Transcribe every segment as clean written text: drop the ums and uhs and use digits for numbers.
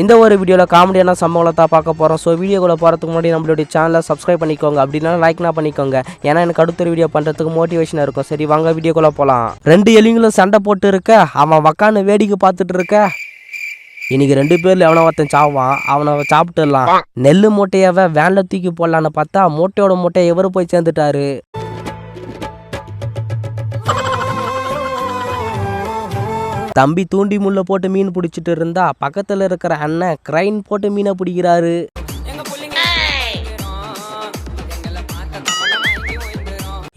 இந்த ஒரு வீடியோவில் காமெடியான சம்பவத்தை பார்க்க போகிறோம். ஸோ வீடியோக்குள்ளே போகிறதுக்கு முன்னாடி நம்மளுடைய சேனலை சப்ஸ்கிரைப் பண்ணிக்கோங்க, அப்படின்னா லைக்னா பண்ணிக்கோங்க. ஏன்னா எனக்கு அடுத்த வீடியோ பண்ணுறதுக்கு மோட்டிவேஷனாக இருக்கும். சரி வாங்க வீடியோக்குள்ளே போகலாம். 2 எலிங்களும் சண்டை போட்டு இருக்க, அவன் உக்காந்து வேடிக்கை பார்த்துட்டு இருக்க. இன்னைக்கு 2 பேர்ல எவனோ ஒருத்தன் சாவான், அவனை சாப்பிட்டுடலாம். நெல் மூட்டையவ வேன்ல தூக்கி போடலான்னு பார்த்தா மூட்டையோட மூட்டையை எவரு போய் சேர்ந்துட்டாரு. தம்பி தூண்டி முள்ள போட்டு மீன் பிடிச்சிட்டு இருந்தா பக்கத்துல இருக்கிற அண்ணன் கிரைன் போட்டு மீனை பிடிக்கிறாரு.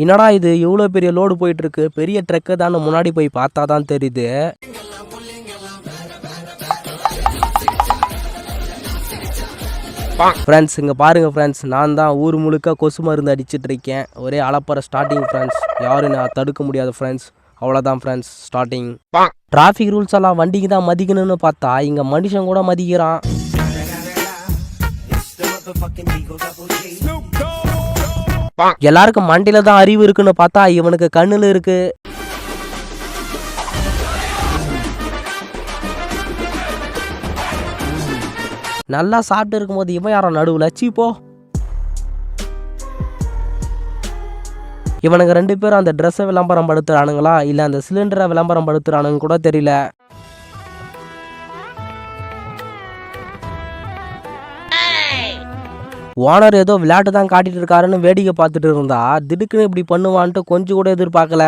என்னடா இது இவ்வளோ பெரிய லோடு போயிட்டு இருக்கு, பெரிய ட்ரக்கு தான் முன்னாடி போய் பார்த்தா தான் தெரியுது. ஃப்ரெண்ட்ஸ் இங்கே பாருங்க ஃப்ரெண்ட்ஸ், நான் தான் ஊர் முழுக்க கொசு மருந்து அடிச்சிட்டு இருக்கேன். ஒரே அளப்பற ஸ்டார்டிங் ஃப்ரெண்ட்ஸ், யாரும் நான் தடுக்க முடியாது ஃப்ரெண்ட்ஸ். அவ்வளோதான் ஃப்ரெண்ட்ஸ் ஸ்டார்டிங். டிராஃபிக் ரூல்ஸ் எல்லாம் வண்டிக்கு தான் மதிக்கணும்னு பார்த்தா இங்கே மனுஷன் கூட மதிக்கிறான். எல்லாருக்கும் மண்டியில தான் அறிவு இருக்குன்னு பார்த்தா இவனுக்கு கண்ணுல இருக்கு. நல்லா சாப்பிட்டு இருக்கும்போது இவன் யாரோ நடுவில் சீப்போ. இவனுங்க 2 பேரும் அந்த ட்ரெஸ்ஸை விளம்பரம் படுத்துறானுங்களா இல்லை அந்த சிலிண்டரை விளம்பரம் படுத்துறானுங்க கூட தெரியல. ஓனர் ஏதோ விளையாட்டு தான் காட்டிட்டு இருக்காருன்னு வேடிக்கை பார்த்துட்டு இருந்தா திடுக்குன்னு இப்படி பண்ணுவான்ட்டு கொஞ்சம் கூட எதிர்பார்க்கல.